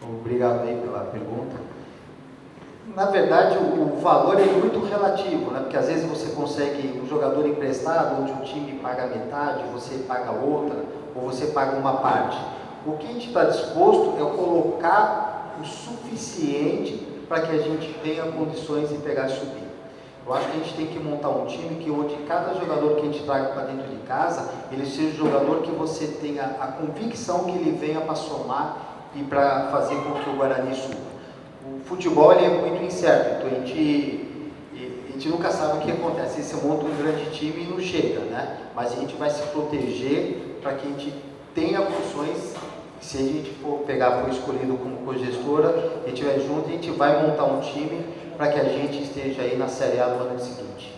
Obrigado aí pela pergunta. Na verdade, o valor é muito relativo, né? Porque às vezes você consegue um jogador emprestado, onde o time paga metade, você paga outra, ou você paga uma parte. O que a gente está disposto é colocar o suficiente para que a gente tenha condições de pegar e subir. Eu acho que a gente tem que montar um time que onde cada jogador que a gente traga para dentro de casa, ele seja um jogador que você tenha a convicção que ele venha para somar e para fazer com que o Guarani suba. O futebol ele é muito incerto, então a gente nunca sabe o que acontece. Você monta um grande time e não chega, né? Mas a gente vai se proteger para que a gente tenha funções. Se a gente for escolhido como cogestora, a gente vai junto e a gente vai montar um time para que a gente esteja aí na Série A no ano seguinte.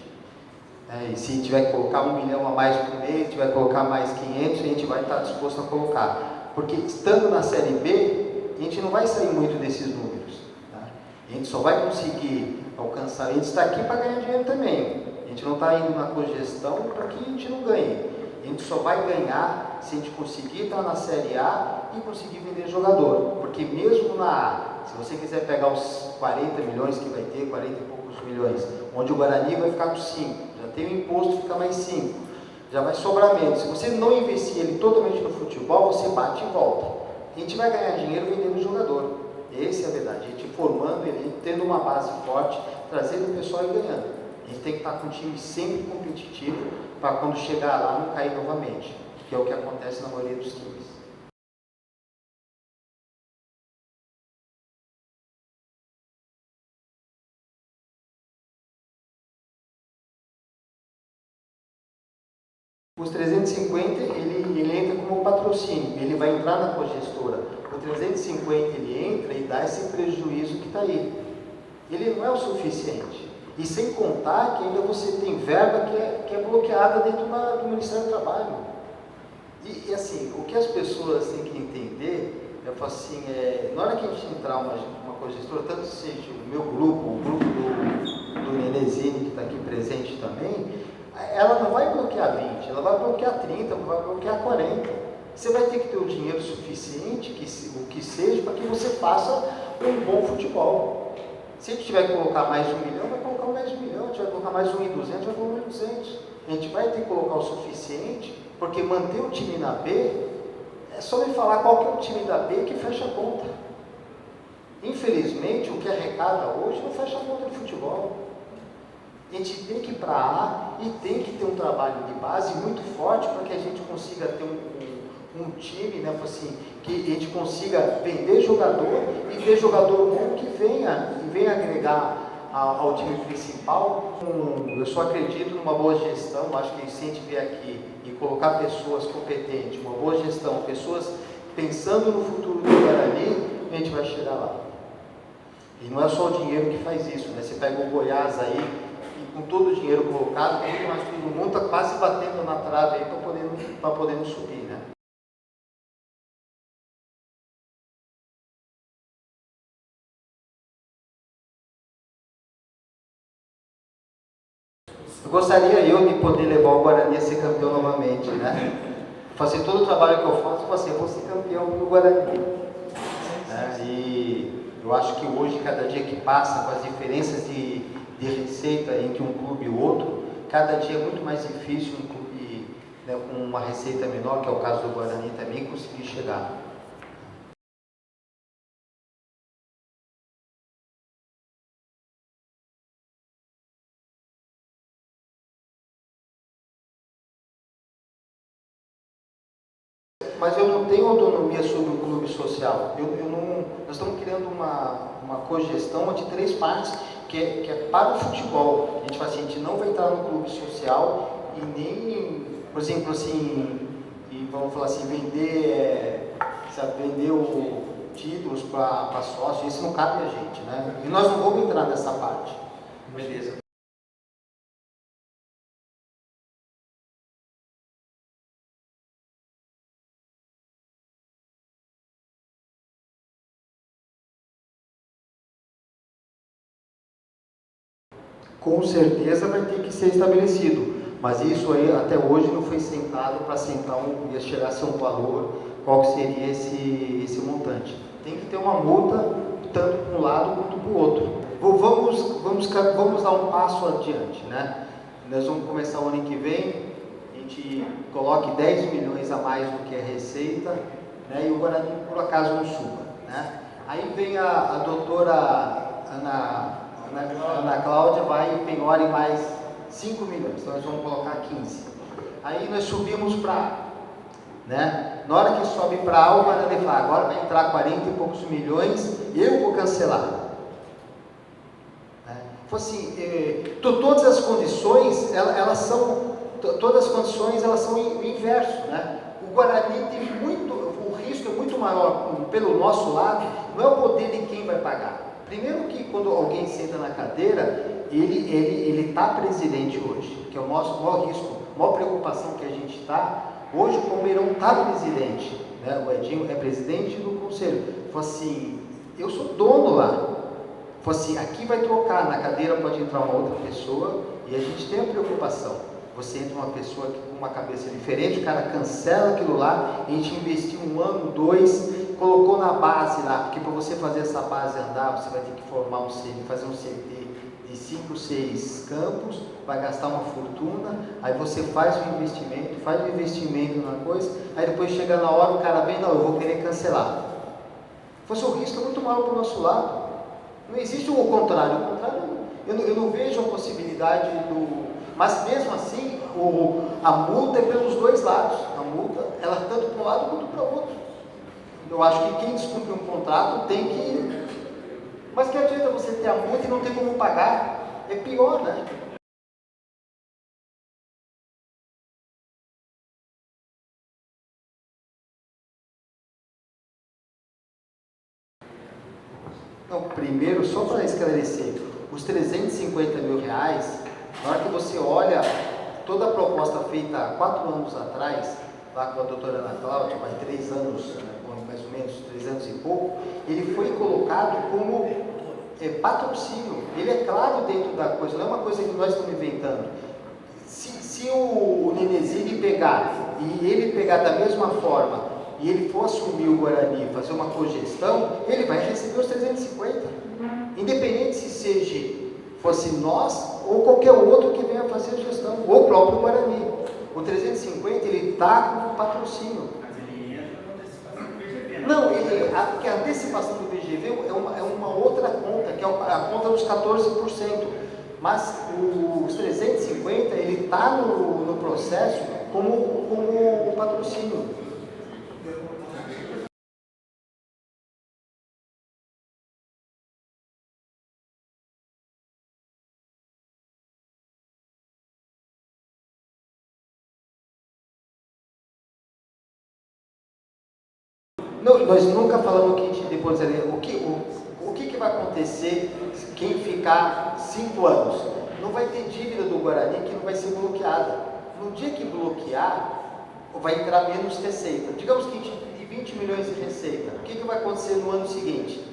E se tiver que colocar 1 milhão a mais por mês, tiver que colocar mais 500, a gente vai estar disposto a colocar. Porque estando na Série B, a gente não vai sair muito desses números. Tá? A gente só vai conseguir alcançar. A gente está aqui para ganhar dinheiro também. A gente não está indo na cogestão para que a gente não ganhe. A gente só vai ganhar se a gente conseguir estar na Série A e conseguir vender jogador. Porque mesmo na A, se você quiser pegar os 40 milhões que vai ter, 40 e poucos milhões, onde o Guarani vai ficar com 5, já tem o imposto, fica mais 5, já vai sobrar menos. Se você não investir ele totalmente no futebol, você bate e volta. A gente vai ganhar dinheiro vendendo jogador. Essa é a verdade. A gente formando ele, tendo uma base forte, trazendo o pessoal e ganhando. A gente tem que estar com um time sempre competitivo para quando chegar lá não cair novamente, que é o que acontece na maioria dos times. Os 350 ele entra como patrocínio, ele vai entrar na cogestora. O 350 ele entra e dá esse prejuízo que está aí. Ele não é o suficiente. E sem contar que ainda você tem verba que é bloqueada dentro do Ministério do Trabalho. E assim, o que as pessoas têm que entender, eu falo assim, na hora que a gente entrar uma cogestora, tanto seja o meu grupo, o grupo do Nenezini, que está aqui presente também, ela não vai bloquear 20, ela vai bloquear 30, vai bloquear 40. Você vai ter que ter o dinheiro suficiente, o que seja, para que você faça um bom futebol. Se a gente tiver que colocar mais 1 milhão, vai colocar mais 1 milhão. Se tiver que colocar mais 1.200, vai colocar 1.200. A gente vai ter que colocar o suficiente, porque manter o time na B, é só me falar qual que é o time da B que fecha a conta. Infelizmente, o que arrecada hoje não fecha a conta de futebol. A gente tem que ir para A e tem que ter um trabalho de base muito forte para que a gente consiga ter um time, né, assim, que a gente consiga vender jogador e ter jogador bom que venha agregar ao time principal. Eu só acredito numa boa gestão. Acho que se a gente vier aqui e colocar pessoas competentes, uma boa gestão, pessoas pensando no futuro do Guarani, a gente vai chegar lá. E não é só o dinheiro que faz isso, né? Você pega o Goiás aí, e com todo o dinheiro colocado, mas todo mundo está quase batendo na trave aí para poder subir, né? Eu gostaria de poder levar o Guarani a ser campeão novamente, né? Fazer todo o trabalho que eu faço, eu vou ser campeão do Guarani. Né? E eu acho que hoje, cada dia que passa, com as diferenças de receita entre um clube e outro, cada dia é muito mais difícil um clube, né, com uma receita menor, que é o caso do Guarani também, conseguir chegar. Mas eu não tenho autonomia sobre o clube social. Nós estamos criando uma cogestão de 3 partes que é para o futebol. A gente fala assim, a gente não vai entrar no clube social e nem, por exemplo, assim, vamos falar assim, vender títulos para sócios. Isso não cabe a gente, né? E nós não vamos entrar nessa parte. Beleza. Com certeza vai ter que ser estabelecido, mas isso aí até hoje não foi sentado para sentar chegar a ser um valor, qual que seria esse montante. tem que ter uma multa tanto para um lado quanto para o outro. Vamos dar um passo adiante, né? Nós vamos começar o ano que vem, a gente coloque 10 milhões a mais do que é receita, né? E o Guarani por acaso não suba, né? Aí vem a doutora Ana Cláudia, vai e penhore mais 5 milhões, então nós vamos colocar 15. Aí nós subimos para, né? Na hora que sobe para A, o Guarani fala, agora vai entrar 40 e poucos milhões, eu vou cancelar. Assim, todas as condições, todas as condições, elas são o inverso, né? O Guarani tem o risco é muito maior pelo nosso lado, não é o poder de quem vai pagar. Primeiro que quando alguém senta na cadeira, ele está presidente hoje, que é o nosso maior risco, a maior preocupação que a gente está. Hoje o Palmeirão está presidente, né? O Edinho é presidente do conselho. Falei assim, eu sou dono lá. Falei assim, aqui vai trocar, na cadeira pode entrar uma outra pessoa, e a gente tem a preocupação. Você entra uma pessoa com uma cabeça diferente, o cara cancela aquilo lá, a gente investiu 1 ano, 2, colocou na base lá, porque para você fazer essa base andar, você vai ter que formar fazer um CT de 5, 6 campos, vai gastar uma fortuna, aí você faz um investimento na coisa, aí depois chega na hora, o cara vem, não, eu vou querer cancelar. Fosse o risco é muito maior para o nosso lado. Não existe o contrário, eu não vejo a possibilidade mas mesmo assim, a multa é pelos dois lados, a multa, ela é tanto para um lado quanto para o outro. Eu acho que quem descumpre um contrato tem que, mas que adianta você ter a multa e não ter como pagar, é pior, né? Não, primeiro, só para esclarecer, os 350 mil reais, na hora que você olha toda a proposta feita há 4 anos atrás, lá com a doutora Ana Cláudia, mais 3 anos, mais ou menos 3 anos e pouco, ele foi colocado como patrocínio. Ele é claro dentro da coisa, não é uma coisa que nós estamos inventando. Se o Nenezini pegar, e ele pegar da mesma forma, e ele for assumir o Guarani, fazer uma cogestão, ele vai receber os 350. Independente se fosse nós ou qualquer outro que venha fazer a gestão, ou o próprio Guarani. O 350 ele está como patrocínio. Mas ele entra na antecipação do VGV. Não, porque a antecipação do VGV é uma outra conta, que é a conta dos 14%. Mas os 350 ele está no processo como patrocínio. Não, nós nunca falamos que a gente depositaria. O que vai acontecer quem ficar 5 anos? Não vai ter dívida do Guarani que não vai ser bloqueada. No dia que bloquear, vai entrar menos receita. Digamos que a gente tem 20 milhões de receita. O que vai acontecer no ano seguinte?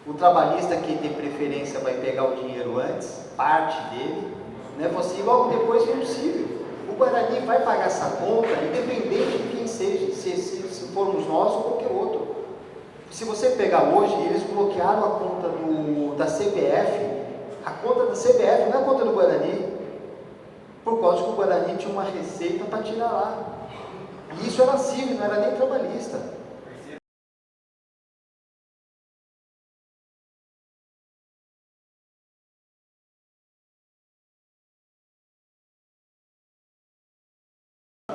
O trabalhista que tem preferência vai pegar o dinheiro antes, parte dele, né? Você logo depois vem o cível. O Guarani vai pagar essa conta, independente de quem seja, se formos nós ou qualquer outro. Se você pegar hoje, eles bloquearam a conta da CBF. A conta da CBF não é a conta do Guarani, por causa que o Guarani tinha uma receita para tirar lá. E isso era civil, não era nem trabalhista.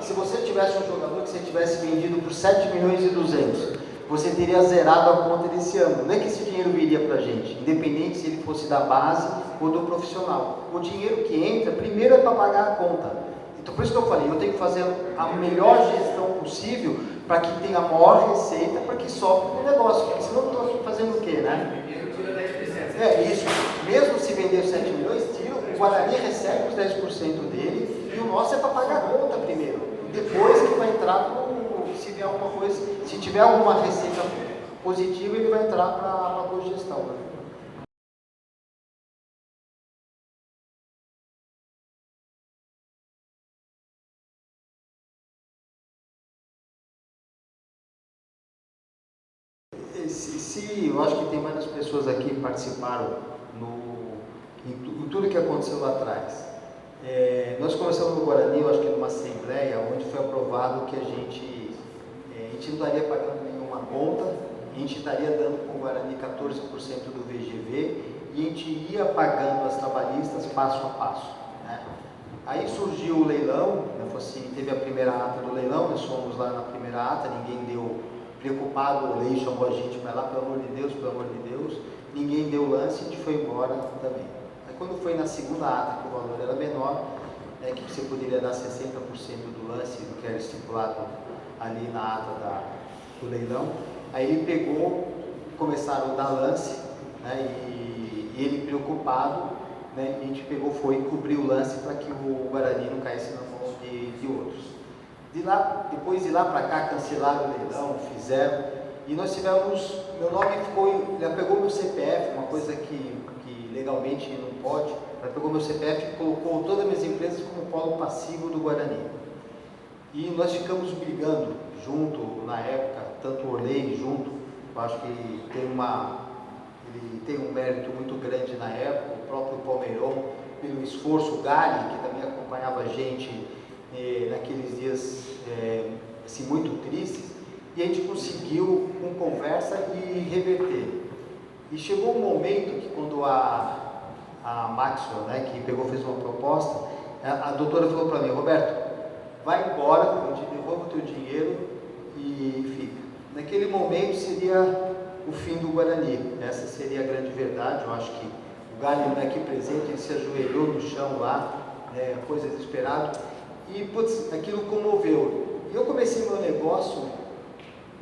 Se você tivesse um jogador que você tivesse vendido por 7 milhões e 200, você teria zerado a conta desse ano. Não é que esse dinheiro viria para a gente, independente se ele fosse da base ou do profissional. O dinheiro que entra, primeiro é para pagar a conta. Então, por isso que eu falei, eu tenho que fazer a melhor gestão possível para que tenha a maior receita, para que sofra o negócio. Porque senão eu estou aqui fazendo o quê, né? É isso. Mesmo se vender os 7 milhões, o Guarani recebe os 10% dele e o nosso é para pagar a conta primeiro. Depois que vai entrar, se vier alguma coisa, se tiver alguma receita positiva, ele vai entrar para a cogestão. Né? eu acho que tem várias pessoas aqui que participaram em tudo que aconteceu lá atrás. Nós começamos no Guarani, eu acho que numa assembleia, onde foi aprovado que a gente não estaria pagando nenhuma conta, a gente estaria dando para o Guarani 14% do VGV e a gente ia pagando as trabalhistas passo a passo, né? Aí surgiu o leilão, né? Assim, teve a primeira ata do leilão, nós fomos lá na primeira ata, ninguém deu, preocupado, o Lei chamou a gente para lá, pelo amor de Deus, ninguém deu lance e a gente foi embora também. Aí quando foi na segunda ata, que o valor era menor, que você poderia dar 60% do lance do que era estipulado ali na ata do leilão, aí ele pegou, começaram a dar lance, né, e ele preocupado, né, a gente pegou, foi cobrir o lance para que o Guarani não caísse na mão de outros. Depois de lá para cá, cancelaram o leilão, fizeram, e nós tivemos, meu nome ficou, ele pegou meu CPF, uma coisa que legalmente não pode, ela pegou meu CPF e colocou todas as minhas empresas como polo passivo do Guarani. E nós ficamos brigando junto, na época, tanto o Orley junto, eu acho que ele tem um mérito muito grande na época, o próprio Palmeirão, pelo esforço, o Gali, que também acompanhava a gente naqueles dias assim, muito tristes, e a gente conseguiu, com conversa, e reverter. E chegou um momento que quando a Maxwell, né, que fez uma proposta, a doutora falou para mim, Roberto, vai embora, eu te devolvo o teu dinheiro e fica. Naquele momento seria o fim do Guarani, essa seria a grande verdade. Eu acho que o Gali não é aqui presente, ele se ajoelhou no chão lá, coisa desesperada, e putz, aquilo comoveu. E eu comecei meu negócio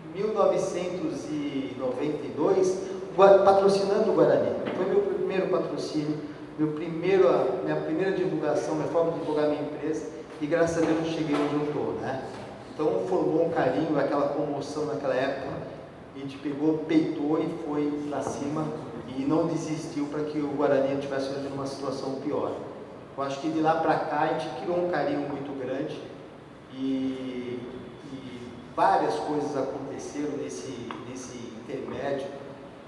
em 1992, patrocinando o Guarani. Foi meu primeiro patrocínio, minha primeira divulgação, minha forma de divulgar minha empresa, e graças a Deus eu cheguei onde eu estou, né? Então formou um carinho, aquela comoção naquela época, a gente pegou, peitou e foi para cima e não desistiu para que o Guarani estivesse numa situação pior. Eu acho que de lá para cá a gente criou um carinho muito grande e várias coisas aconteceram nesse intermédio,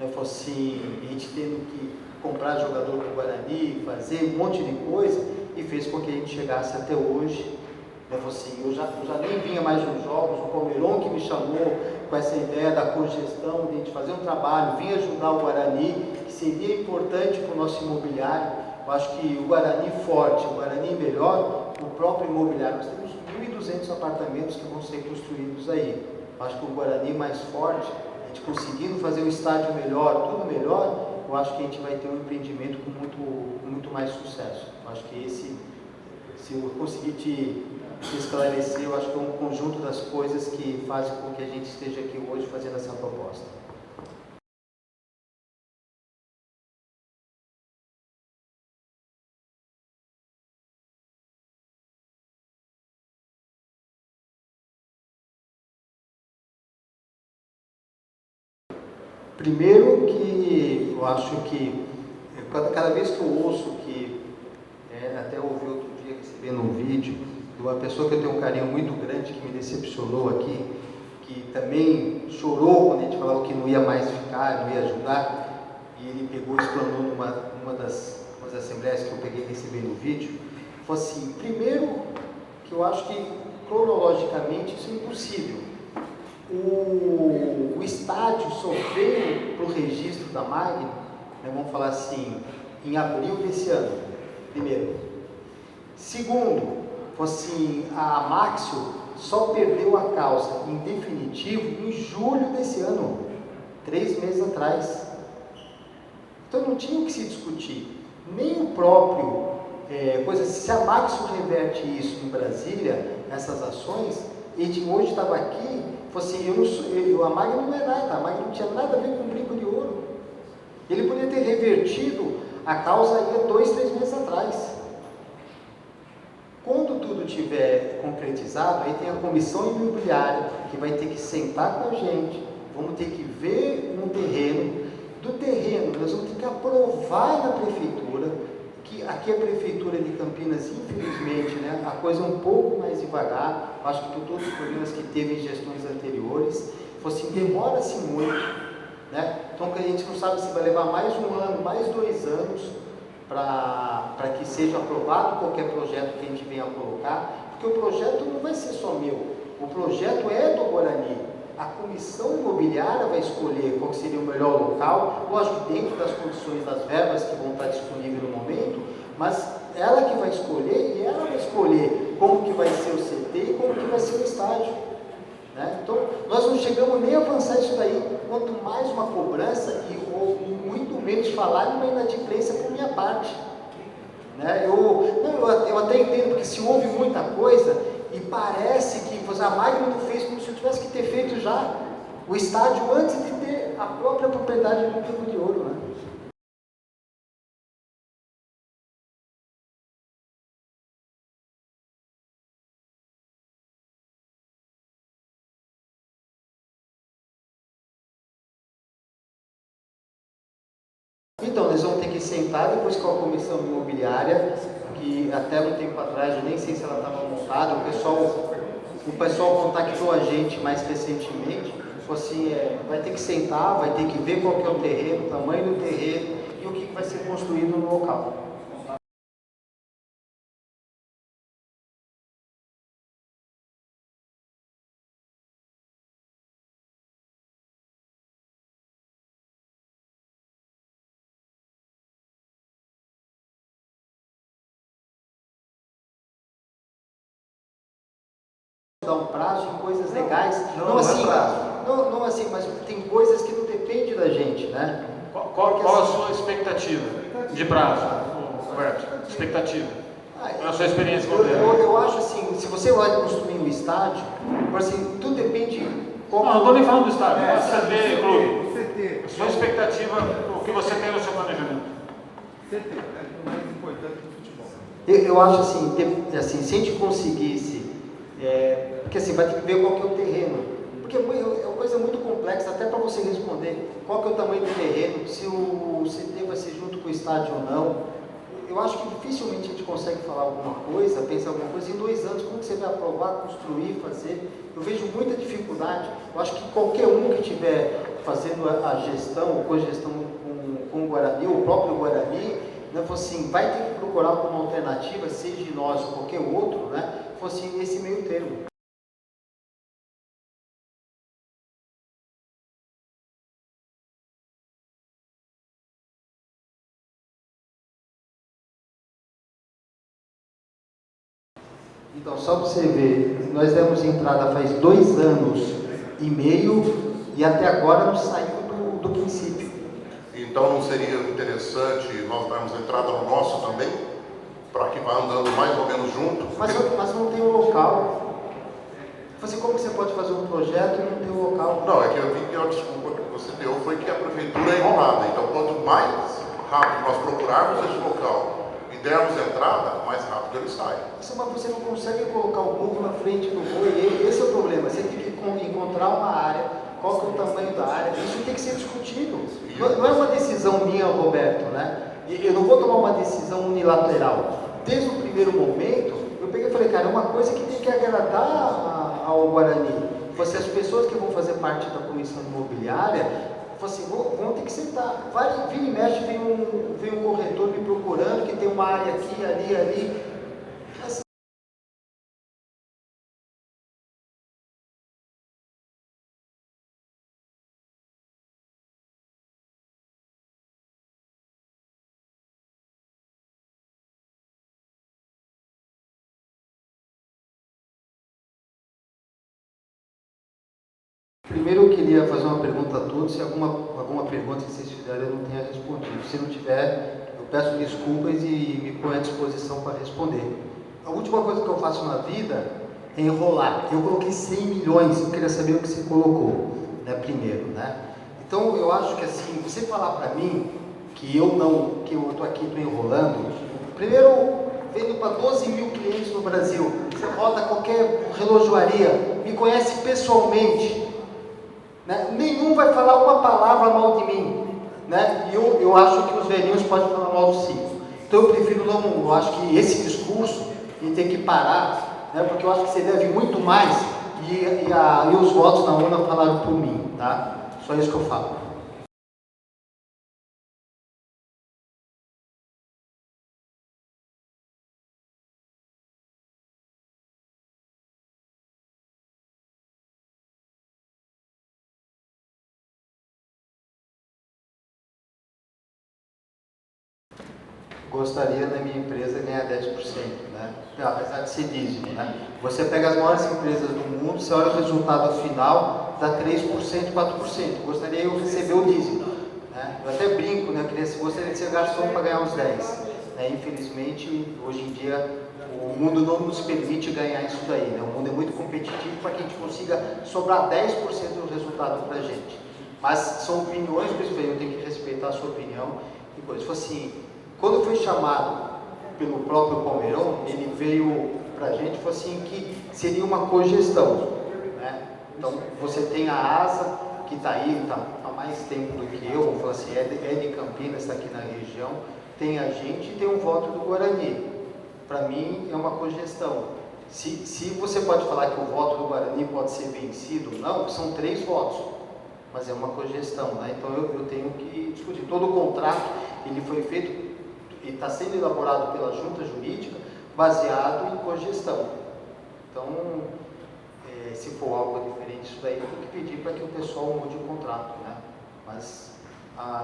né? Foi assim, a gente tendo que comprar jogador para o Guarani, fazer um monte de coisa, e fez com que a gente chegasse até hoje. Assim, eu já nem vinha mais nos jogos, o Palmeirão que me chamou com essa ideia da cogestão, de a gente fazer um trabalho, vinha ajudar o Guarani, que seria importante para o nosso imobiliário. Eu acho que o Guarani forte, o Guarani melhor, o próprio imobiliário. Nós temos 1.200 apartamentos que vão ser construídos aí. Eu acho que o Guarani mais forte, a gente conseguindo fazer um estádio melhor, tudo melhor, eu acho que a gente vai ter um empreendimento com muito mais sucesso. Eu acho que se eu conseguir te esclarecer, eu acho que é um conjunto das coisas que fazem com que a gente esteja aqui hoje fazendo essa proposta. Primeiro que eu acho que cada vez que eu ouço que, até ouvi outro dia recebendo um vídeo de uma pessoa que eu tenho um carinho muito grande, que me decepcionou aqui, que também chorou quando a gente falava que não ia mais ficar, não ia ajudar, e ele pegou e explanou numa das assembleias que eu peguei e recebi no vídeo, foi assim, primeiro que eu acho que cronologicamente isso é impossível. O estádio só veio para o registro da Magno, vamos falar assim, em abril desse ano, primeiro. Segundo, assim, a Maxwell só perdeu a causa em definitivo em julho desse ano, 3 meses atrás. Então não tinha o que se discutir, nem o próprio, se a Maxwell reverte isso em Brasília, essas ações, ele hoje estava aqui, assim, a Magno não é nada, a Magno não tinha nada a ver com o brinco de ouro. Ele poderia ter revertido a causa aí 2, 3 meses atrás. Quando tudo estiver concretizado, aí tem a comissão imobiliária, que vai ter que sentar com a gente, vamos ter que ver um terreno, do terreno nós vamos ter que aprovar na prefeitura, que aqui a prefeitura de Campinas, infelizmente, né, a coisa é um pouco mais devagar, acho que por todos os problemas que teve em gestões anteriores, assim, demora-se muito, Né? Então a gente não sabe se vai levar mais um ano, mais 2 anos para que seja aprovado qualquer projeto que a gente venha colocar, porque o projeto não vai ser só meu, o projeto é do Guarani. A comissão imobiliária vai escolher qual seria o melhor local, lógico, dentro das condições das verbas que vão estar disponíveis no momento, mas ela que vai escolher, e ela vai escolher como que vai ser o CT e como que vai ser o estádio. Né? Então, nós não chegamos nem a avançar isso daí, quanto mais uma cobrança ou muito menos falar de uma inadimplência por minha parte. Né? Eu até entendo, porque se houve muita coisa, e parece que a Magno não fez como se eu tivesse que ter feito já o estádio antes de ter a própria propriedade do Pico de Ouro. Né? Então, eles vão ter que sentar depois com a comissão imobiliária, que até um tempo atrás, eu nem sei se ela estava montada, o pessoal contactou a gente mais recentemente, falou assim, vai ter que sentar, vai ter que ver qual que é o terreno, o tamanho do terreno e o que vai ser construído no local. Dar um prazo em coisas legais, não assim, mas tem coisas que não dependem da gente, né? Qual a sua expectativa de prazo, Roberto? Expectativa? Qual a sua experiência com ele? Eu acho assim, se você vai construir um estádio, assim, tudo depende... Não estou nem falando do estádio, CT, clube. A sua expectativa, o que você tem no seu planejamento? CT, é o mais importante do futebol. Eu acho assim, se a gente conseguisse... porque assim, vai ter que ver qual que é o terreno, porque é uma coisa muito complexa, até para você responder qual que é o tamanho do terreno, se o CT vai ser junto com o estádio ou não. Eu acho que dificilmente a gente consegue falar alguma coisa, pensar alguma coisa em 2 anos, como que você vai aprovar, construir, fazer. Eu vejo muita dificuldade. Eu acho que qualquer um que estiver fazendo a gestão, ou cogestão com o Guarani, ou o próprio Guarani, né, assim, vai ter que procurar alguma alternativa, seja nós ou qualquer outro, né, fosse nesse meio termo. Então, só para você ver, nós demos entrada faz 2 anos e meio e até agora não saiu do princípio. Então não seria interessante nós darmos entrada no nosso também? Para que vá andando mais ou menos junto? Mas não tem um local. Assim, como que você pode fazer um projeto e não ter um local? Não, é que eu vi que a desculpa que você deu foi que a prefeitura é enrolada. Então quanto mais rápido nós procurarmos esse local e dermos entrada, mais rápido ele sai. Mas você não consegue colocar o burro na frente do boi, esse é o problema. Você tem que encontrar uma área, qual que é o tamanho da área, isso tem que ser discutido. Não é uma decisão minha, Roberto, né? Eu não vou tomar uma decisão unilateral. Desde o primeiro momento, eu peguei e falei, cara, é uma coisa que tem que agradar ao Guarani. As pessoas que vão fazer parte da comissão imobiliária, assim, vão ter que sentar. Vira e mexe, vem um corretor me procurando, que tem uma área aqui, ali. Assim, primeiro eu queria fazer uma pergunta a todos, se alguma pergunta que vocês fizerem eu não tenha respondido. Se não tiver, eu peço desculpas e me ponho à disposição para responder. A última coisa que eu faço na vida é enrolar. Eu coloquei 100 milhões, eu queria saber o que você colocou, né, primeiro, né? Então eu acho que assim, você falar para mim que eu estou aqui, estou enrolando, primeiro vendo para 12 mil clientes no Brasil, você roda qualquer relojoaria, me conhece pessoalmente, né? Nenhum vai falar uma palavra mal de mim, né? E eu acho que os velhinhos podem falar mal do Cico. Então eu prefiro não, eu acho que esse discurso ele tem que parar, né? Porque eu acho que você deve muito mais e os votos na urna falaram por mim, tá? Só isso que eu falo. gostaria na minha empresa ganhar 10%, né? Apesar de ser dízimo, né? Você pega as maiores empresas do mundo, você olha o resultado final, dá 3%, 4%. Gostaria eu receber o dízimo, né? Eu até brinco, né? Eu gostaria de ser garçom para ganhar uns 10. Né? Infelizmente, hoje em dia, o mundo não nos permite ganhar isso daí, né? O mundo é muito competitivo para que a gente consiga sobrar 10% do resultado para a gente. Mas são opiniões, por isso eu tenho que respeitar a sua opinião. E coisa, foi assim, quando foi chamado pelo próprio Palmeirão, ele veio para a gente e falou assim que seria uma cogestão, né? Então você tem a ASA que está aí, está há mais tempo do que eu, vou falar assim, é de Campinas, está aqui na região, tem a gente e tem um voto do Guarani. Para mim é uma cogestão. Se você pode falar que o voto do Guarani pode ser vencido, não, são 3 votos, mas é uma cogestão, né? Então eu tenho que discutir. Todo o contrato ele foi feito e está sendo elaborado pela junta jurídica baseado em cogestão. Então, se for algo diferente disso daí, eu tenho que pedir para que o pessoal mude o contrato, né? Mas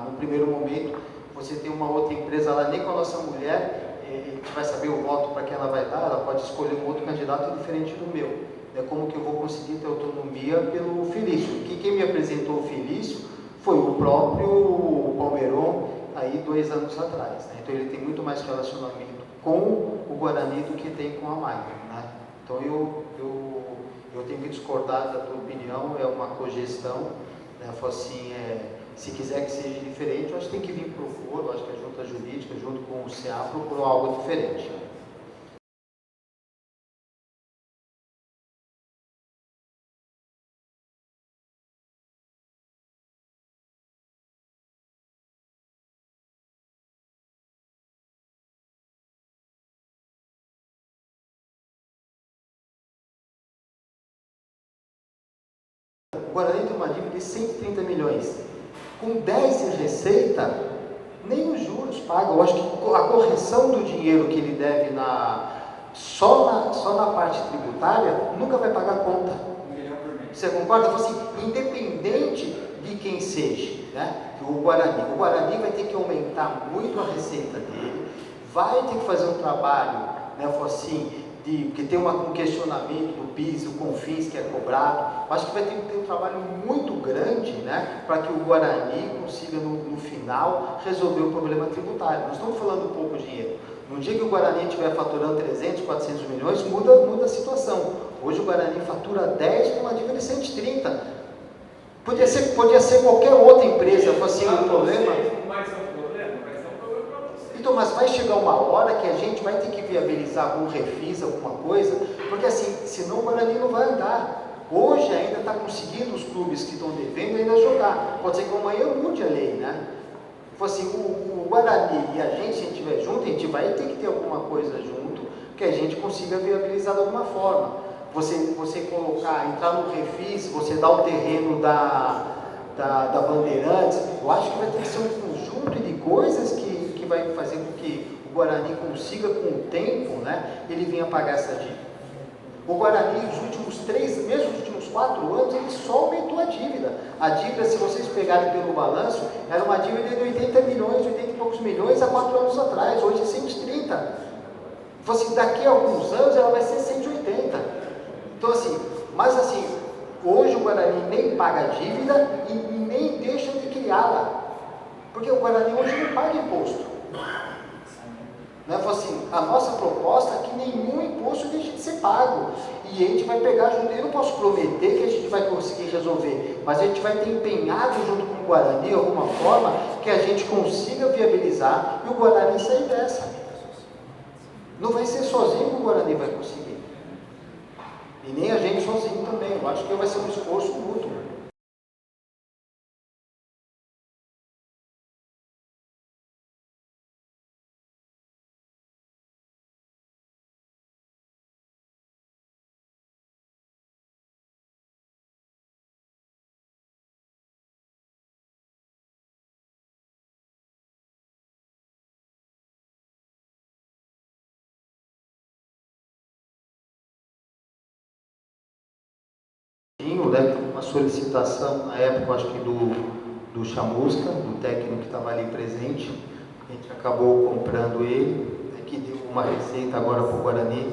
no primeiro momento você tem uma outra empresa lá, nem com a nossa mulher, a gente vai saber o voto para quem ela vai dar, ela pode escolher um outro candidato diferente do meu. Como que eu vou conseguir ter autonomia pelo Felício? Que quem me apresentou o Felício foi o próprio Palmeirão, aí 2 anos atrás, né? Então ele tem muito mais relacionamento com o Guarani do que tem com a Magno, né? Então eu tenho que discordar da tua opinião, é uma cogestão, né? Assim, se quiser que seja diferente, eu acho que tem que vir para o foro, eu acho que a junta jurídica, junto com o CA, procurou algo diferente. O Guarani tem uma dívida de 130 milhões. Com 10 em receita, nem os juros pagam. Eu acho que a correção do dinheiro que ele deve só na parte tributária nunca vai pagar a conta. Você concorda? Assim, independente de quem seja, né? O Guarani vai ter que aumentar muito a receita dele, vai ter que fazer um trabalho, né? Assim, que tem um questionamento do PIS, do CONFINS que é cobrado. Acho que vai ter que ter um trabalho muito grande, né, para que o Guarani consiga, no final, resolver o problema tributário. Nós estamos falando pouco dinheiro. No dia que o Guarani estiver faturando 300, 400 milhões, muda a situação. Hoje o Guarani fatura 10 com uma dívida de 130. Podia ser qualquer outra empresa, fosse um problema. Então, mas vai chegar uma hora que a gente vai ter que viabilizar algum refis, alguma coisa, porque assim, senão o Guarani não vai andar. Hoje ainda está conseguindo os clubes que estão devendo ainda jogar. Pode ser que amanhã mude a lei, né? Assim, o Guarani e a gente, se a gente estiver junto, a gente vai ter que ter alguma coisa junto, que a gente consiga viabilizar de alguma forma. Você entrar no refis, você dar o terreno da Bandeirantes, eu acho que vai ter que ser um conjunto de coisas que vai fazer com que o Guarani consiga, com o tempo, né, ele venha pagar essa dívida. O Guarani, nos últimos 3, mesmo nos últimos 4 anos, ele só aumentou a dívida. A dívida, se vocês pegarem pelo balanço, era uma dívida de 80 milhões, 80 e poucos milhões há 4 anos atrás, hoje é 130. Então, assim, daqui a alguns anos ela vai ser 180. Então, assim, mas assim, hoje o Guarani nem paga a dívida e nem deixa de criá-la. Porque o Guarani hoje não paga imposto. Né? Assim, a nossa proposta é que nenhum imposto deixe de ser pago. E a gente vai pegar junto. Eu não posso prometer que a gente vai conseguir resolver, mas a gente vai ter empenhado junto com o Guarani, de alguma forma, que a gente consiga viabilizar e o Guarani sair dessa. Não vai ser sozinho que o Guarani vai conseguir. E nem a gente sozinho também. Eu acho que vai ser um esforço mútuo. Uma solicitação, na época, acho que do Chamusca, do técnico que estava ali presente, a gente acabou comprando ele, que deu uma receita agora para o Guarani.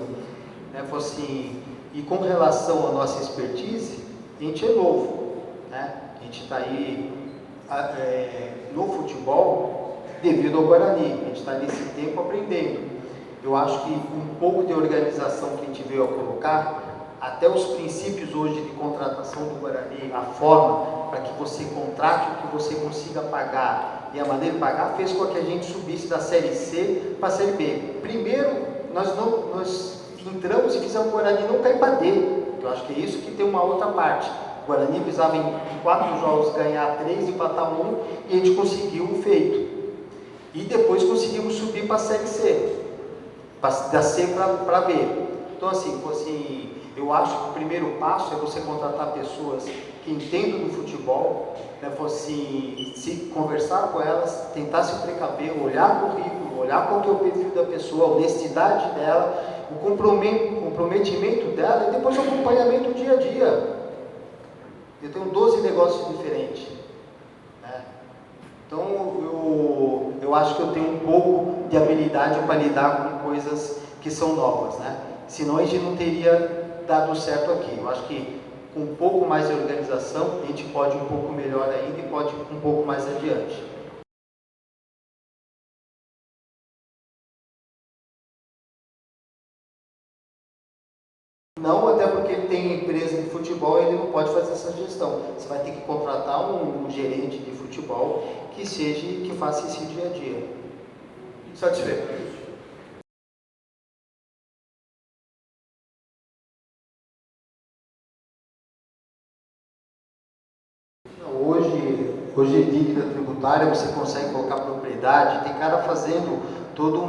Falou assim, e com relação à nossa expertise, a gente é novo, né? A gente está aí no futebol devido ao Guarani, a gente está nesse tempo aprendendo. Eu acho que um pouco de organização que a gente veio a colocar, até os princípios hoje de contratação do Guarani, a forma para que você contrate o que você consiga pagar e a maneira de pagar, fez com que a gente subisse da Série C para a Série B. Primeiro, nós entramos e fizemos o Guarani não cair para D. Eu acho que é isso que tem uma outra parte. O Guarani precisava em 4 jogos ganhar 3 e empatar 1, e a gente conseguiu o feito. E depois conseguimos subir para a Série C, da C para B. Então assim, eu acho que o primeiro passo é você contratar pessoas que entendam do futebol, né, se conversar com elas, tentar se precaver, olhar o currículo, olhar qual que é o perfil da pessoa, a honestidade dela, o comprometimento dela e depois o acompanhamento dia a dia. Eu tenho 12 negócios diferentes, né? Então eu acho que eu tenho um pouco de habilidade para lidar com coisas que são novas, né? Senão a gente não teria dado certo aqui. Eu acho que com um pouco mais de organização a gente pode um pouco melhor ainda e pode ir um pouco mais adiante. Não, até porque ele tem empresa de futebol e ele não pode fazer essa gestão. Você vai ter que contratar um gerente de futebol que faça esse dia a dia. Satisfeito. Hoje dívida tributária você consegue colocar propriedade, tem cara fazendo todo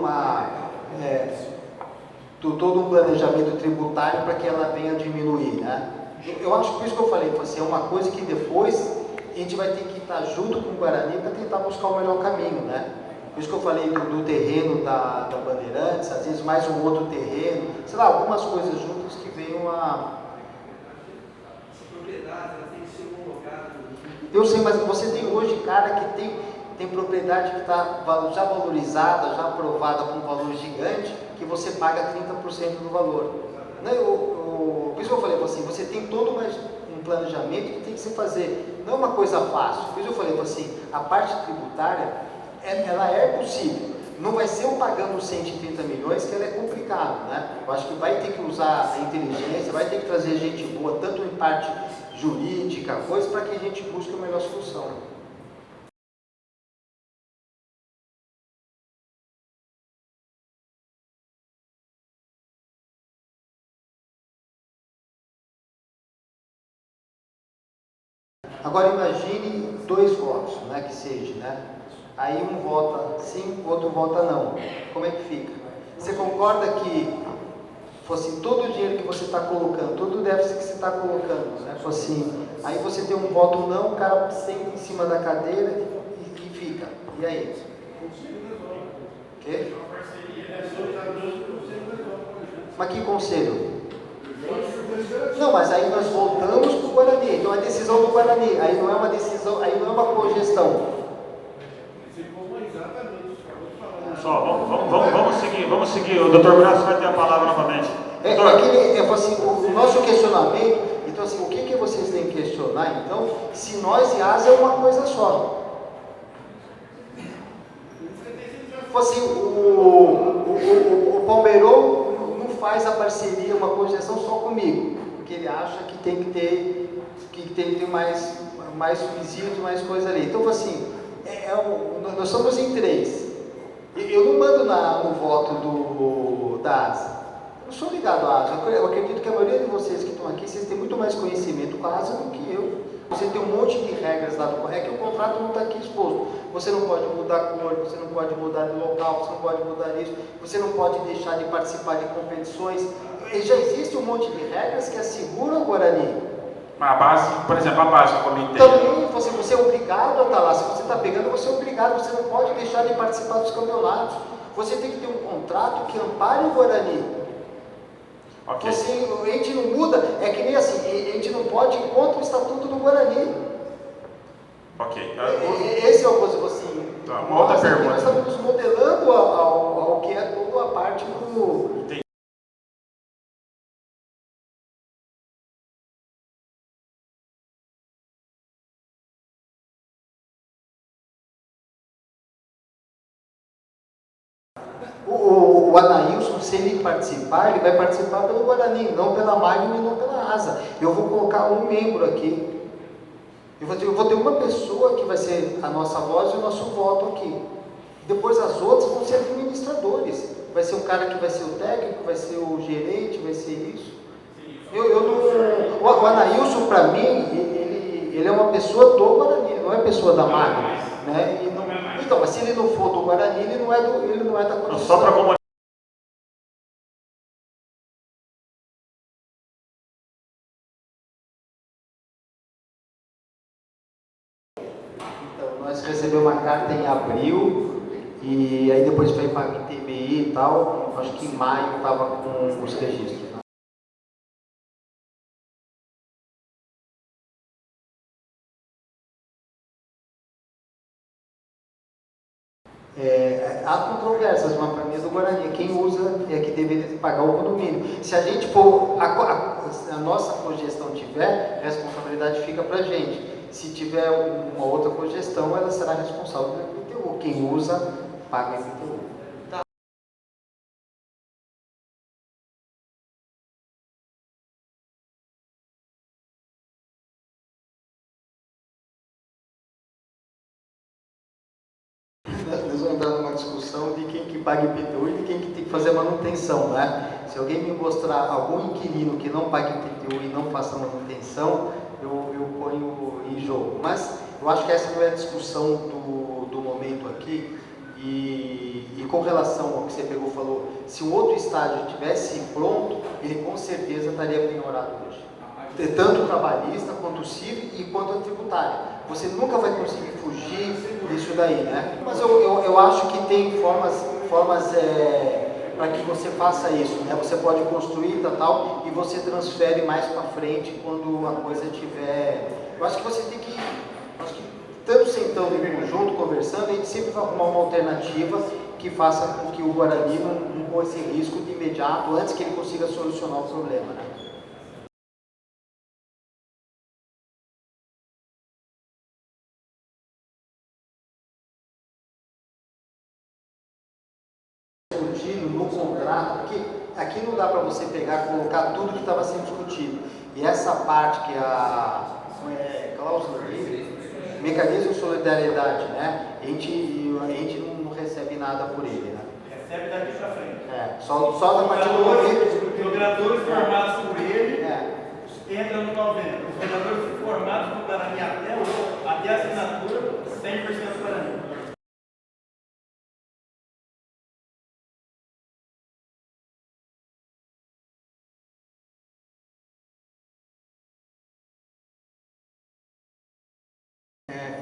um planejamento tributário para que ela venha diminuir, né? Eu acho que por isso que eu falei, é uma coisa que depois a gente vai ter que estar junto com o Guarani para tentar buscar o melhor caminho, né? Por isso que eu falei do terreno da Bandeirantes, às vezes mais um outro terreno, sei lá, algumas coisas juntas que venham a... Essa propriedade, ela tem que ser homologada. Eu sei, mas você tem hoje cara que tem propriedade que está já valorizada, já aprovada com um valor gigante, que você paga 30% do valor. Por isso que eu falei assim, você tem todo um planejamento que tem que se fazer, não é uma coisa fácil. Por isso eu falei assim, a parte tributária, ela é possível. Não vai ser eu pagando 130 milhões que ela é complicado, né? Eu acho que vai ter que usar a inteligência, vai ter que trazer gente boa, tanto em parte jurídica, coisa, para que a gente busque a melhor solução. Agora imagine 2 votos, né, que seja, né? Aí um vota sim, o outro vota não. Como é que fica? Você concorda que fosse todo o dinheiro que você está colocando, todo o déficit que você está colocando, né? Aí você tem um voto não, o cara senta em cima da cadeira e fica. E aí? O quê? Mas que conselho? Não, mas aí nós voltamos para o Guarani, então é decisão do Guarani, aí não é uma decisão, aí não é uma cogestão. Vamos seguir, o Dr. Graça vai ter a palavra novamente. O nosso questionamento, então assim, o que vocês têm que questionar, então, se nós e ASA é uma coisa só. O Palmeirão não faz a parceria, uma cogestão só comigo, porque ele acha que tem que ter mais subsídios, mais coisa ali. Então, assim, nós somos em 3. Eu não mando no voto da ASA. Eu não sou ligado à ASA. Eu acredito que a maioria de vocês que estão aqui, vocês têm muito mais conhecimento com a ASA do que eu. Você tem um monte de regras lá do... É que o contrato não está aqui exposto. Você não pode mudar a cor, você não pode mudar de local, você não pode mudar isso, você não pode deixar de participar de competições. E já existe um monte de regras que asseguram o Guarani. A base, por exemplo, a base do comitê. Também você é obrigado a estar lá. Se você está pegando, você é obrigado. Você não pode deixar de participar dos campeonatos. Você tem que ter um contrato que ampare o Guarani. Okay. A gente não muda, é que nem assim, a gente não pode ir contra o estatuto do Guarani. Ok. Esse é o coisa assim. Tá, uma outra nós aqui pergunta. estamos modelando ao que é toda a parte do... Entendi. O Anailson, se ele participar, ele vai participar pelo Guarani, não pela Magno e não pela Asa. Eu vou colocar um membro aqui. Eu vou ter uma pessoa que vai ser a nossa voz e o nosso voto aqui. Depois as outras vão ser administradores. Vai ser um cara que vai ser o técnico, vai ser o gerente, vai ser isso. O Anailson, para mim, ele é uma pessoa do Guarani, não é pessoa da Magno, né? Então, mas se ele não for do Guarani, ele não é da condição. Só para comunicar. Então, nós recebemos uma carta em abril, e aí depois foi para a ITBI e tal, acho que em maio estava com os registros. Né? Há controvérsias, mas para mim é do Guarani. Quem usa é que deveria pagar o condomínio. Se a gente for, a nossa cogestão tiver, a responsabilidade fica para a gente. Se tiver uma outra cogestão, ela será responsável pelo IPTU. Quem usa, paga o IPTU. Tá. Nós vamos entrar numa discussão de quem que paga IPTU e de quem que tem que fazer manutenção, né? Se alguém me mostrar algum inquilino que não pague IPTU e não faça manutenção, eu ponho em jogo. Mas eu acho que essa não é a discussão do momento aqui. E com relação ao que você pegou e falou, se o outro estádio estivesse pronto, ele com certeza estaria penhorado hoje. Tanto o trabalhista, quanto o civil e quanto a tributária. Você nunca vai conseguir fugir disso daí, né? Mas eu acho que tem formas para que você faça isso, né? Você pode construir tal e você transfere mais para frente quando a coisa tiver... Eu acho que você tem que... Tanto sentando em conjunto, conversando, a gente sempre vai arrumar uma alternativa que faça com que o Guarani não corra esse risco de imediato, antes que ele consiga solucionar o problema, né? No contrato, porque aqui não dá para você pegar e colocar tudo que estava sendo discutido. E essa parte que é a cláusula de mecanismo de solidariedade, né? A gente não recebe nada por ele, né? Recebe daqui para frente. Só a partir do momento. Os jogadores formados por ele entram no convênio. Os jogadores formados no Guarani até a assinatura, 100% Guarani.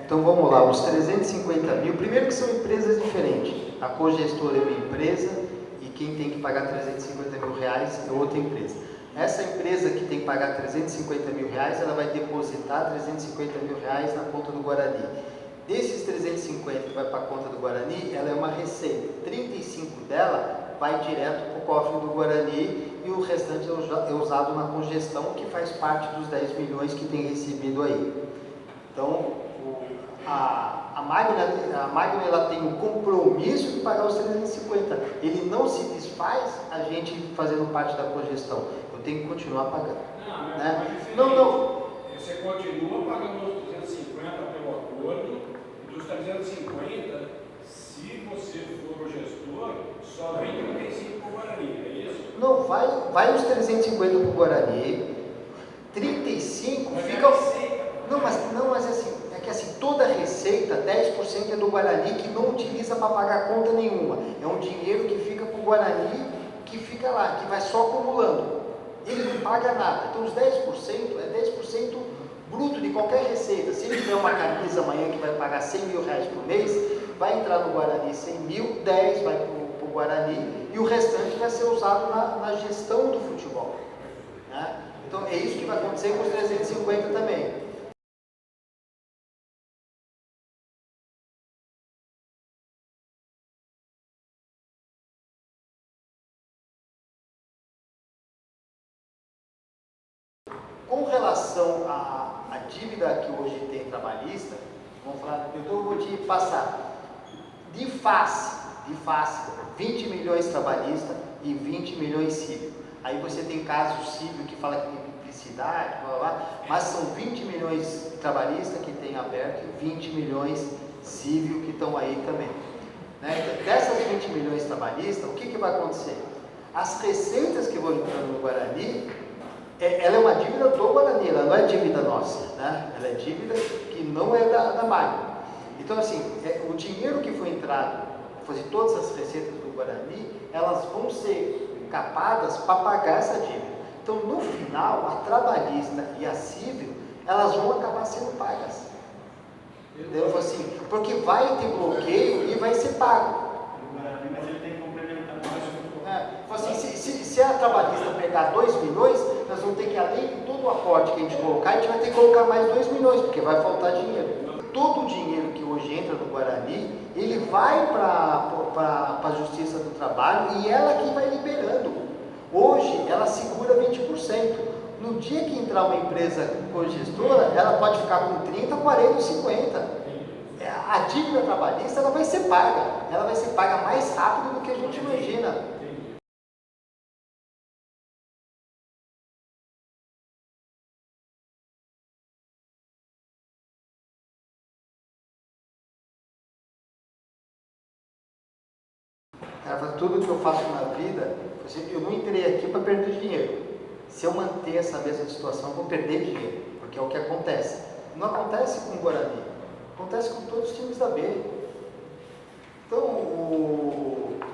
Então vamos lá, os 350 mil, primeiro que são empresas diferentes. A cogestora é uma empresa e quem tem que pagar 350 mil reais é outra empresa. Essa empresa que tem que pagar 350 mil reais, ela vai depositar 350 mil reais na conta do Guarani. Desses 350 que vai para a conta do Guarani, ela é uma receita. 35 dela vai direto para o cofre do Guarani e o restante é usado na congestão, que faz parte dos 10 milhões que tem recebido aí. Então, a Magno ela tem um compromisso de pagar os 350. Ele não se desfaz a gente fazendo parte da cogestão. Eu tenho que continuar pagando. Não. Você continua pagando os 250 pelo acordo, e dos 350, se você for o gestor, só vem 35 para o Guarani, é isso? Não, vai os 350 para o Guarani, 35 fica... Não, mas assim, é que assim, toda a receita, 10% é do Guarani que não utiliza para pagar conta nenhuma. É um dinheiro que fica para o Guarani, que fica lá, que vai só acumulando. Ele não paga nada. Então os 10% é 10% bruto de qualquer receita. Se ele tiver uma camisa amanhã que vai pagar 100 mil reais por mês, vai entrar no Guarani 100 mil, 10 vai para o Guarani e o restante vai ser usado na gestão do futebol. Né? Então é isso que vai acontecer com os 350 também. Com relação à dívida que hoje tem trabalhista, vamos falar, eu vou te passar de face, 20 milhões trabalhista e 20 milhões civil. Aí você tem casos civil que fala que tem publicidade, blá, blá, blá, mas são 20 milhões trabalhista que tem aberto e 20 milhões civil que estão aí também. Né? Dessas 20 milhões trabalhistas, o que vai acontecer? As receitas que vão entrando no Guarani, ela é uma dívida do Guarani, ela não é dívida nossa, né? Ela é dívida que não é da Magno. Então, assim, o dinheiro que foi entrado, todas as receitas do Guarani, elas vão ser capadas para pagar essa dívida. Então, no final, a trabalhista e a civil, elas vão acabar sendo pagas. Entendeu? Assim, porque vai ter bloqueio e vai ser pago. Mas ele tem que complementar mais. Assim, se a trabalhista pegar 2 milhões, nós vamos ter que, além de todo o aporte que a gente colocar, a gente vai ter que colocar mais 2 milhões, porque vai faltar dinheiro. Todo o dinheiro que hoje entra no Guarani, ele vai para a Justiça do Trabalho e ela que vai liberando. Hoje, ela segura 20%. No dia que entrar uma empresa cogestora, ela pode ficar com 30, 40, 50. A dívida trabalhista, ela vai ser paga. Ela vai ser paga mais rápido do que a gente imagina. Cara, tudo que eu faço na vida, eu não entrei aqui para perder dinheiro. Se eu manter essa mesma situação, eu vou perder dinheiro, porque é o que acontece. Não acontece com o Guarani, acontece com todos os times da B. Então,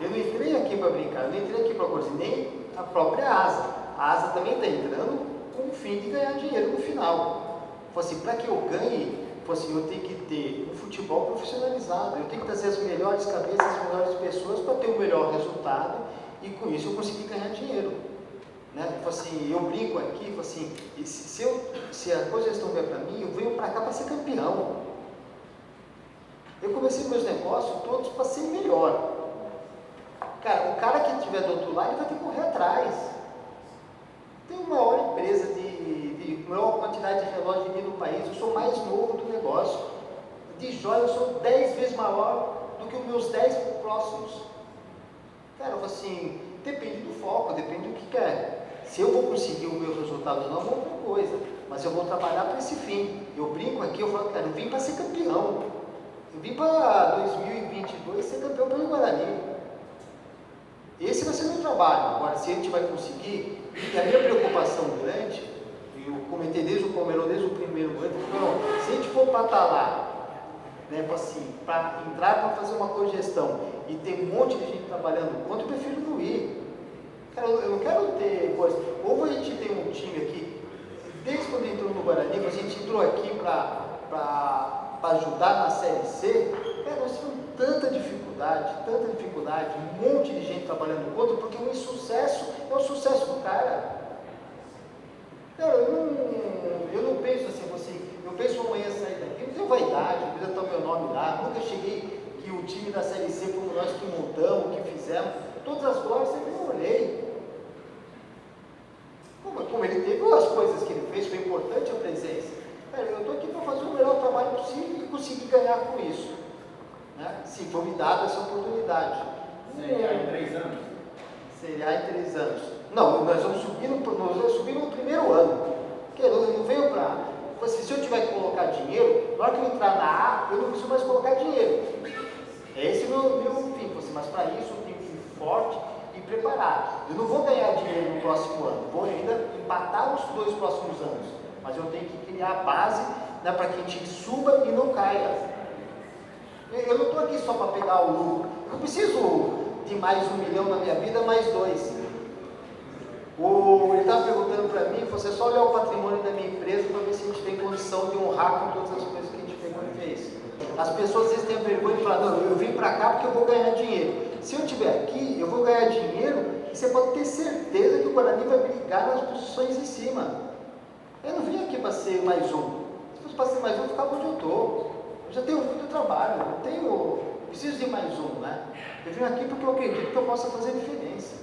eu não entrei aqui para brincar, eu não entrei aqui para coisa, nem a própria ASA. A ASA também está entrando com o fim de ganhar dinheiro no final. Para que eu ganhe, eu tenho que ter um futebol profissionalizado, eu tenho que trazer as melhores cabeças, as melhores pessoas para ter o melhor resultado e com isso eu conseguir ganhar dinheiro. Né? Eu brinco aqui, se a cogestão vier para mim, eu venho para cá para ser campeão. Eu comecei meus negócios todos para ser melhor. Cara, o cara que estiver do outro lado, ele vai ter que correr atrás. Tem uma maior empresa de maior quantidade de relógios de no país, eu sou mais novo do negócio. De joia, eu sou 10 vezes maior do que os meus 10 próximos. Cara, depende do foco, depende do que quer. Se eu vou conseguir o meu resultado ou não, é outra coisa. Mas eu vou trabalhar para esse fim. Eu brinco aqui, eu falo, cara, eu vim para ser campeão. Eu vim para 2022 ser campeão pelo Guarani. Esse vai ser o meu trabalho. Agora, se a gente vai conseguir, e a minha preocupação grande, eu comentei desde o primeiro ano, se a gente for para estar lá, né, para entrar para fazer uma cogestão e ter um monte de gente trabalhando contra, eu prefiro não ir. Cara, eu não quero ter coisa. Ou a gente tem um time aqui, desde quando entrou no Guarani, a gente entrou aqui para ajudar na Série C, cara, nós tivemos tanta dificuldade, um monte de gente trabalhando contra, porque o insucesso é o sucesso do cara. Cara, eu não penso eu penso amanhã sair daqui, não tenho vaidade, não precisa estar o meu nome lá, nunca cheguei que o time da Série C fomos nós que montamos, que fizemos, todas as glórias eu olhei. Como ele teve as coisas que ele fez, foi importante a presença. Cara, eu estou aqui para fazer o melhor trabalho possível e conseguir ganhar com isso. Né? Se for me dada essa oportunidade. Seria em 3 anos? Seria em 3 anos. Não, nós vamos subir no primeiro ano. Porque eu não venho para... Se eu tiver que colocar dinheiro, na hora que eu entrar na A, eu não preciso mais colocar dinheiro. Esse é o meu fim. Mas para isso eu tenho que ir forte e preparado. Eu não vou ganhar dinheiro no próximo ano. Vou ainda empatar os 2 próximos anos. Mas eu tenho que criar a base, né, para que a gente suba e não caia. Eu não estou aqui só para pegar o lucro. Eu não preciso de mais 1 milhão na minha vida, mais 2. Ele estava perguntando para mim, você só olhar o patrimônio da minha empresa para ver se a gente tem condição de honrar com todas as coisas que a gente pegou e fez. As pessoas às vezes têm vergonha de falar, não, eu vim para cá porque eu vou ganhar dinheiro. Se eu estiver aqui, eu vou ganhar dinheiro e você pode ter certeza que o Guarani vai brigar nas posições em cima. Eu não vim aqui para ser mais um. Se fosse para ser mais um, eu ficava onde eu estou. Eu já tenho muito trabalho, eu preciso de mais um, né? Eu vim aqui porque eu acredito que eu possa fazer diferença.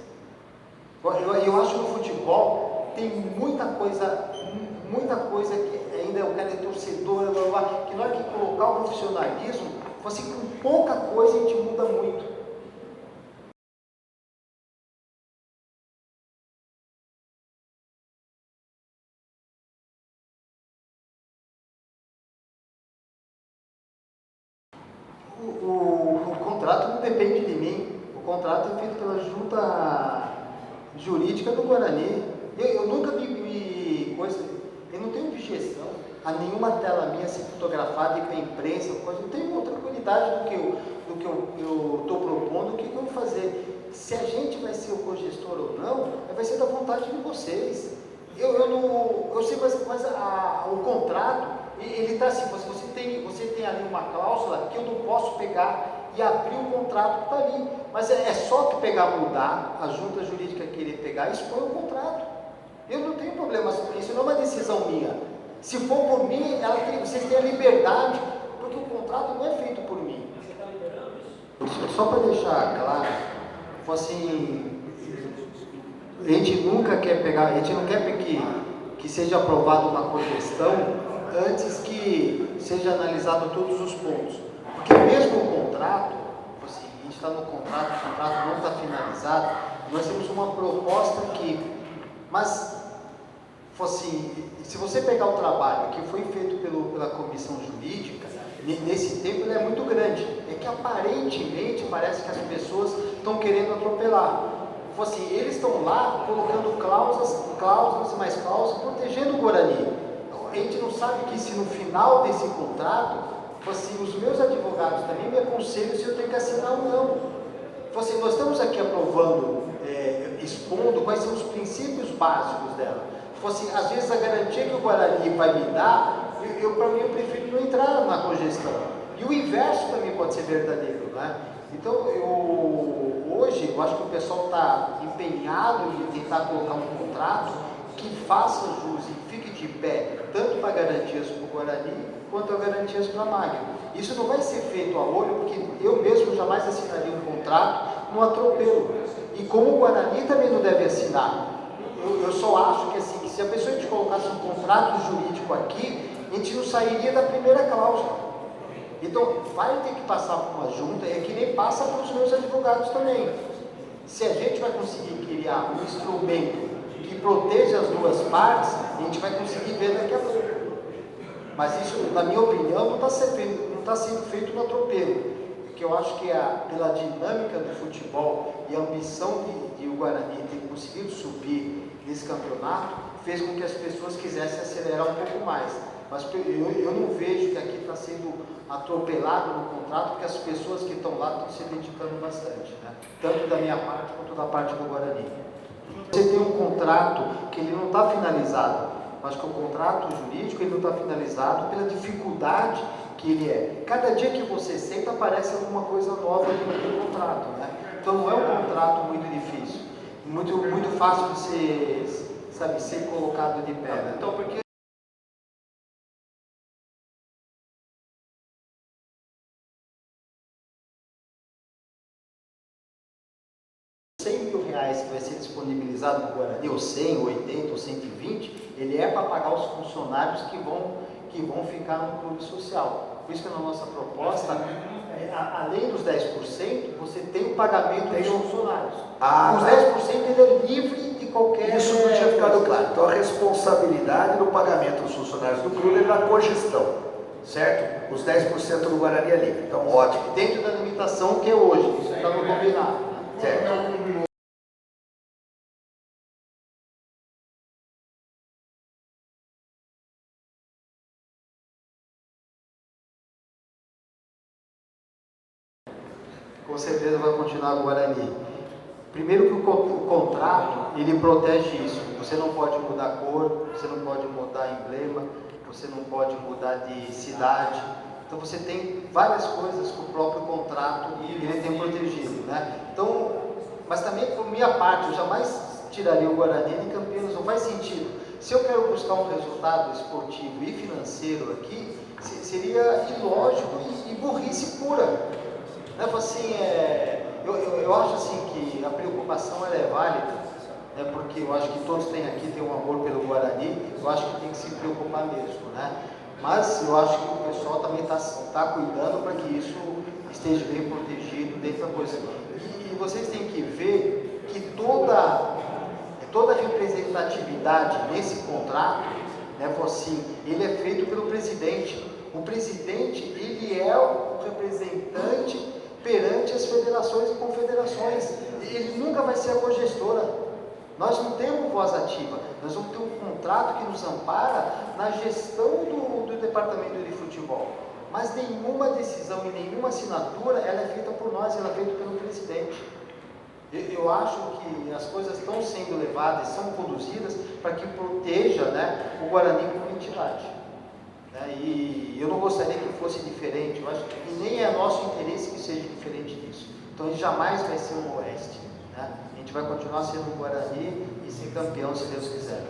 Eu acho que no futebol tem muita coisa muita coisa que ainda o cara é torcedor, que na hora que colocar o profissionalismo, assim, com pouca coisa a gente muda muito. O contrato não depende de mim, o contrato é feito pela junta jurídica do Guarani. Eu nunca eu não tenho objeção a nenhuma tela minha ser fotografada e para a imprensa, eu tenho outra qualidade do que eu estou propondo, o que eu vou fazer. Se a gente vai ser o cogestor ou não, vai ser da vontade de vocês. Eu sei, mas o contrato, ele está assim, você tem ali uma cláusula que eu não posso pegar e abrir o contrato que está ali. Mas é só tu pegar, mudar, a junta jurídica querer pegar e expor o contrato. Eu não tenho problema com isso, não é uma decisão minha. Se for por mim, vocês têm a liberdade, porque o contrato não é feito por mim. Você está liberando isso? Só para deixar claro, assim, a gente nunca quer pegar, a gente não quer que seja aprovado uma cogestão antes que seja analisado todos os pontos. Porque mesmo o contrato, assim, a gente está no contrato, o contrato não está finalizado, nós temos uma proposta aqui, mas assim, se você pegar o trabalho que foi feito pela comissão jurídica, nesse tempo ele é muito grande. É que aparentemente parece que as pessoas estão querendo atropelar. Assim, eles estão lá colocando cláusulas e mais cláusulas, protegendo o Guarani. A gente não sabe que se no final desse contrato, assim, os meus advogados também me aconselham se eu tenho que assinar ou não. Assim, nós estamos aqui aprovando, expondo quais são os princípios básicos dela. Assim, às vezes a garantia que o Guarani vai me dar, para mim eu prefiro não entrar na cogestão. E o inverso também pode ser verdadeiro, né? Então, hoje, eu acho que o pessoal está empenhado em tentar colocar um contrato que faça jus e fique de pé, tanto para garantias para o Guarani, quanto a garantias para a Magno. Isso não vai ser feito a olho, porque eu mesmo jamais assinaria um contrato no atropelo. E como o Guarani também não deve assinar. Eu só acho que, assim, que se a pessoa te colocasse um contrato jurídico aqui, a gente não sairia da primeira cláusula. Então, vai ter que passar por uma junta, e que nem passa para os meus advogados também. Se a gente vai conseguir criar um instrumento que proteja as duas partes, a gente vai conseguir ver daqui a pouco. Mas isso, na minha opinião, não está sendo feito no atropelo. Porque eu acho que pela dinâmica do futebol e a ambição de o Guarani ter conseguido subir nesse campeonato, fez com que as pessoas quisessem acelerar um pouco mais. Mas eu não vejo que aqui está sendo atropelado no contrato, porque as pessoas que estão lá estão se dedicando bastante, né? Tanto da minha parte quanto da parte do Guarani. Você tem um contrato que ele não está finalizado, mas que o contrato jurídico ele não está finalizado pela dificuldade que ele é. Cada dia que você senta aparece alguma coisa nova no contrato, né? Então não é um contrato muito difícil, muito fácil de ser colocado de pé, né? Então, porque R$100.000 que vai ser disponibilizado no Guarani, ou 100, ou 80, ou 120, ele é para pagar os funcionários que vão ficar no clube social. Por isso que na nossa proposta, além dos 10%, você tem o pagamento dos funcionários. Os 10% ele é livre de qualquer... Isso não tinha ficado claro. Então a responsabilidade do pagamento dos funcionários do clube é na cogestão, certo? Os 10% do Guarani é livre. Então, ótimo. Dentro da limitação que é hoje, isso está no combinado. Certo. Com certeza vai continuar o Guarani. Primeiro que o contrato, ele protege isso. Você não pode mudar a cor, você não pode mudar emblema, você não pode mudar de cidade. Então você tem várias coisas que o próprio contrato ele tem protegido, né? Então, mas também por minha parte, eu jamais tiraria o Guarani de Campinas, não faz sentido. Se eu quero buscar um resultado esportivo e financeiro aqui, seria ilógico e burrice pura. Assim, eu acho assim que a preocupação ela é válida, né, porque eu acho que todos aqui têm um amor pelo Guarani, eu acho que tem que se preocupar mesmo, né? Mas eu acho que o pessoal também está cuidando para que isso esteja bem protegido dentro da coisa. E vocês têm que ver que toda representatividade nesse contrato, né, assim, ele é feito pelo presidente. O presidente, ele é o representante perante as federações e confederações. Ele nunca vai ser a cogestora. Nós não temos voz ativa. Nós vamos ter um contrato que nos ampara na gestão do departamento de futebol. Mas nenhuma decisão e nenhuma assinatura, ela é feita por nós, ela é feita pelo presidente. Eu acho que as coisas estão sendo levadas, são conduzidas para que proteja, né, o Guarani como entidade. Né? E eu não gostaria que fosse diferente, eu acho que nem é nosso interesse que seja diferente disso. Então, a gente jamais vai ser um Oeste. Né? A gente vai continuar sendo um Guarani e ser campeão, se Deus quiser.